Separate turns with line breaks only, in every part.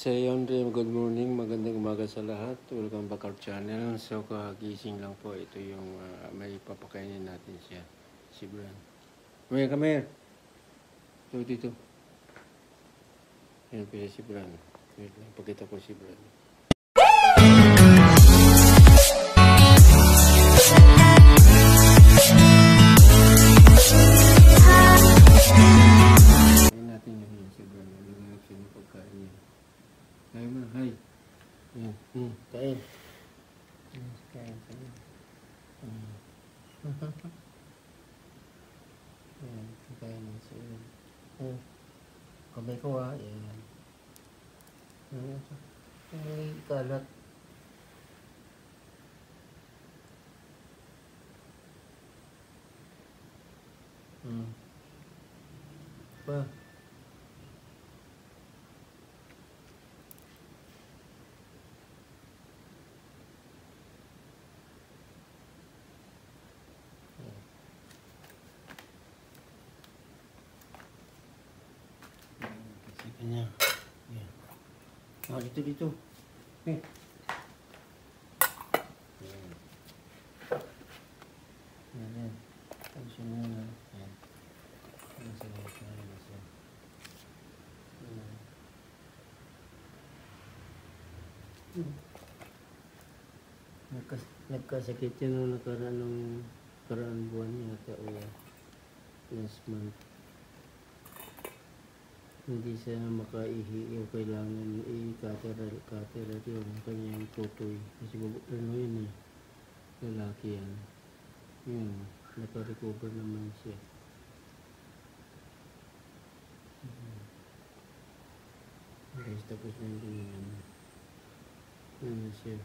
So yun rin, good morning, magandang umaga sa lahat. Welcome back our channel. So kagising lang po, ito yung may papakainin natin siya, si Bran. Come here. Ito dito. Yan po si Bran. Wait lang, pakita ko si Bran. Ayan natin yun si Bran. Yung action yung pagkain niya. Hi ma, hi. Yan, kain. Kain, kain. Ayan, kain niya siya. Kamay ko ayan. May kalat. Pa. Kanya. Yan. Dito. Yan. Yan. Tension mo na. Yan. Yan sa mga kaya. Nagkasakit yun nung nakaraan buwan yata o last month. Hindi siya makaihi o kailangan i-catheter yun kanyang tutoy kasi yun lalaki yan. Yun, naka-recover naman siya. Guys, tapos na yung ano siya.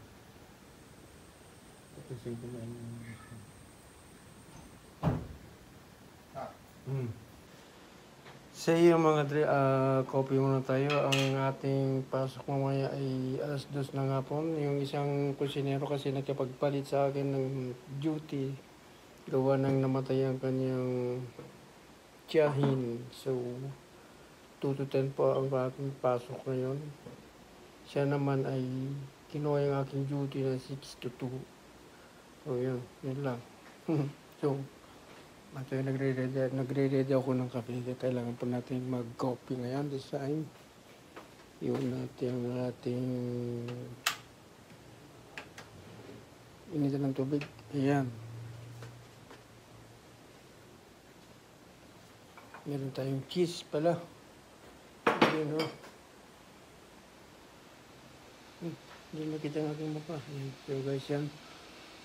Tapos yung kumain naman siya. Sa iyo mga copy muna tayo. Ang ating pasok mamaya ay alas 2 ng hapon. Yung isang kusinero kasi nagkapagpalit sa akin ng duty. Gawa nang namatay ang kanyang tiyahin. So, 2 to 10 po ang aking pasok ngayon. Siya naman ay kinuha yung aking duty na 6 to 2. So, yun lang. So, nagre-ready ako ng kape. Kailangan po natin mag-coffee ngayon. This time, yun natin ang ating initan ng tubig. Ayan. Meron tayong cheese pala. Ayan o. Hindi nakita ng aking mukha. Ayan. So guys, yan.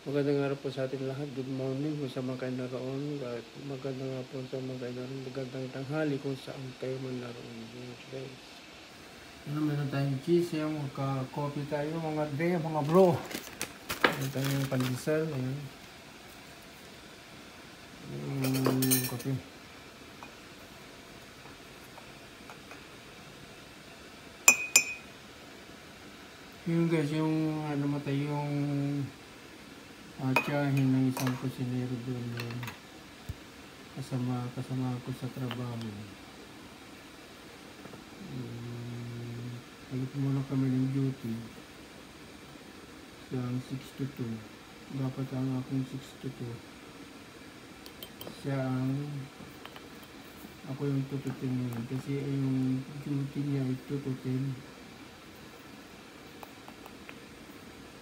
Magandang araw po sa atin lahat. Good morning kung saan man kayo naroon. Magandang araw po sa mga kayo naroon. Magandang tanghali kung saan kayo man naroon. Guys. Meron tayong cheese. Yung coffee tayo mga day, mga bro. Meron tayong pandesal. Ayan. Coffee. Yun guys, yung namatay yung tiyahin ng isang kusinero doon yun. Kasama ko sa trabaho. Nagit muna kami ng duty sa 6 to 2. Dapat ang akong 6 to 2. Siya ang ako yung 2 to 10 ngayon kasi yung duty niya ay 2 to 10.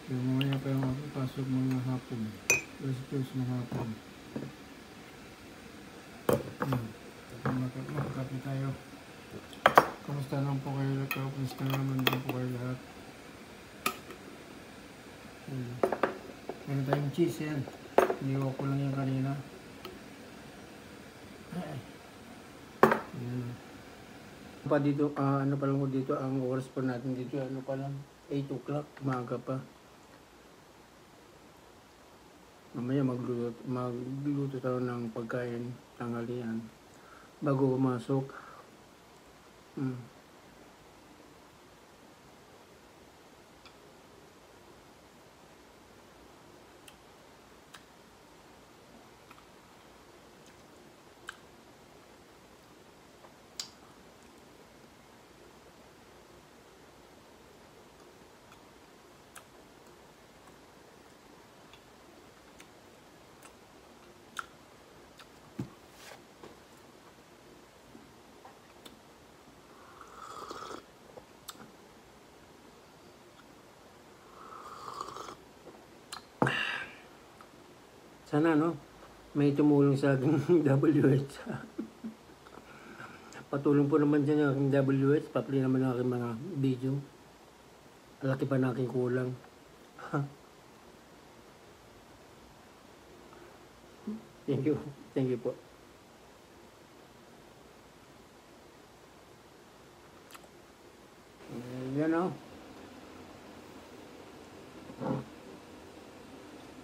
So, mamaya pa yung pasok mga hapon. Alas 2 ng hapon. Magkape tayo. Kamusta lang po kayo lahat? Kamusta naman din po kayo lahat? Meron tayong cheese yan. Iniwa ko lang yan kanina. Dito, ano pa lang po dito, ang oras pa natin dito, ano pa lang, 8 o'clock, maaga pa. Mamaya magluto tayo ng pagkain tanghalian bago pumasok. Sana no, may tumulong sa aking WH. Patulong po naman dyan ang aking WH, papli naman ang aking mga video. Laki pa na aking kulang. Thank you. Thank you po. Yan o.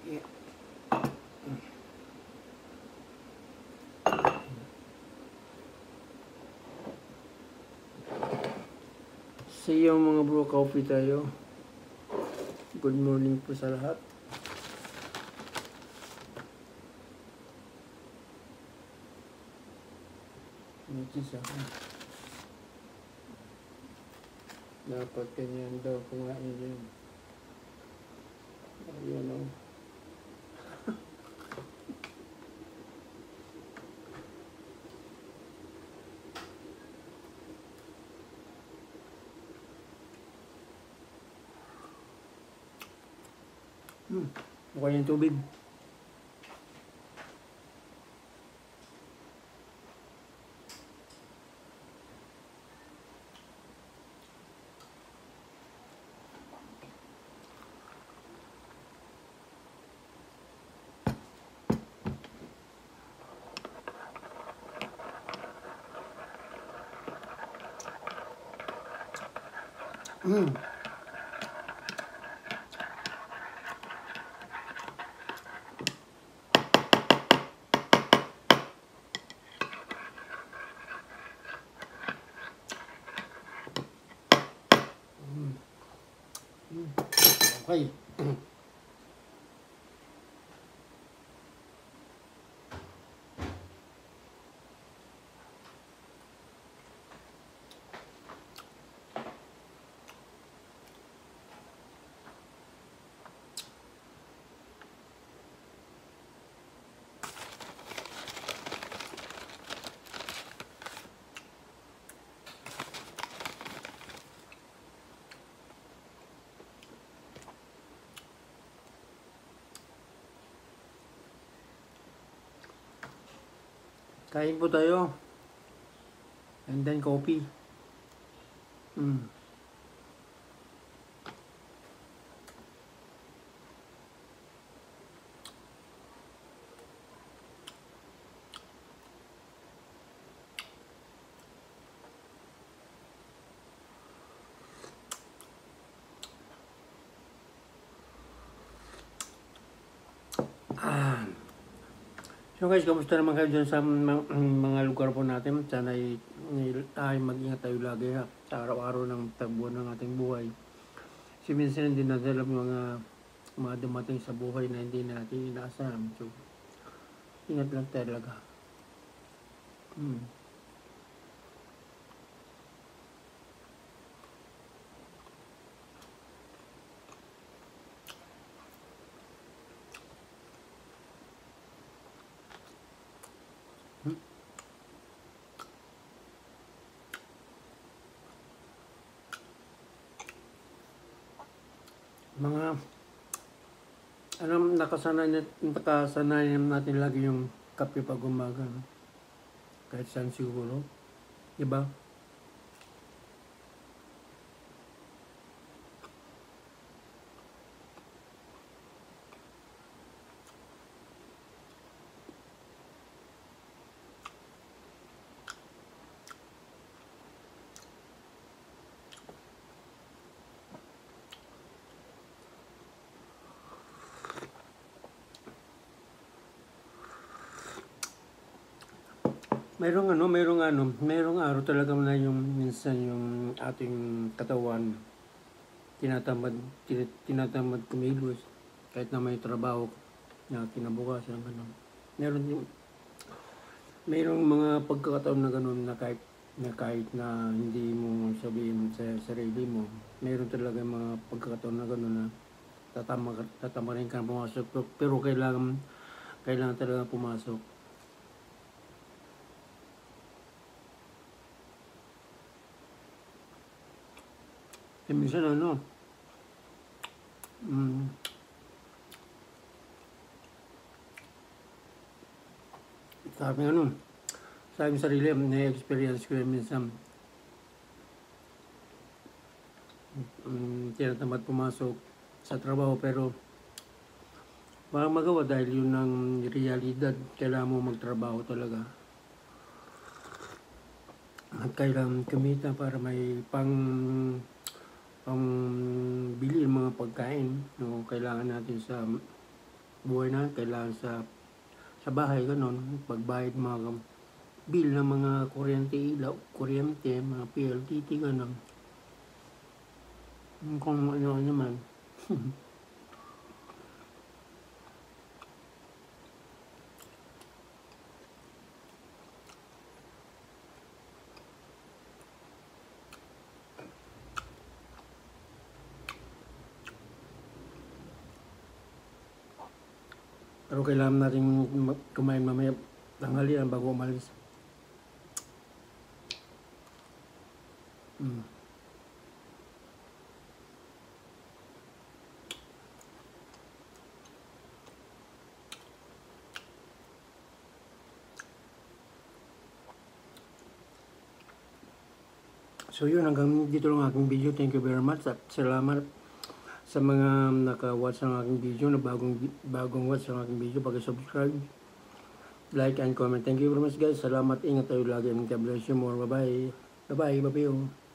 Yeah. See you mga bro, coffee tayo. Good morning po sa lahat. Cheese ako. Dapat ganyan daw kumain din. Ayan o. Mukha yung tubig. Okay. Kain po tayo. And then coffee. So guys, kamusta naman kayo dyan sa mga lugar po natin? Sana ay mag-ingat tayo lagi ha, sa araw-araw ng tabuan ng ating buhay. Kasi minsan hindi natin alam yung mga dumating sa buhay na hindi natin inaasahan. So, ingat lang talaga. Mga nakasanayan natin lagi yung kape pag umaga, no? Kahit saan siguro, diba? Mayroong araw talaga na yung minsan yung ating katawan tinatamad kumilos kahit na may trabaho na kinabukasan ganun. Mayroong mga pagkakataon na ganun na kahit na hindi mo sabihin sa sarili mo, mayroon talaga mga pagkakataon na ganun na tatama rin ka pumasok, pero kailangan talaga pumasok. E minsan Sabi nga nun, sa aking sarili, na-experience ko yun minsan. Tinatamad pumasok sa trabaho pero walang magawa dahil yun ang realidad. Kailangan mo magtrabaho talaga. At kailangan kumita para may pang bili ng mga pagkain. No, kailangan natin sa buhay na, kailangan sa bahay, ganun. Pagbayad mga bill ng mga kuryente, mga PLDT, ganun. Kung ano naman. Pero kailangan natin kumain mamaya tanghalian bago umalis. So yun, hanggang dito lang aking video. Thank you very much at salamat sa mga naka-watch ng aking video, na bagong watch ng aking video. Pag-subscribe, like, and comment. Thank you very much guys. Salamat, ingat tayo lagi. God bless you more. Bye-bye. Bye-bye. Bye-bye.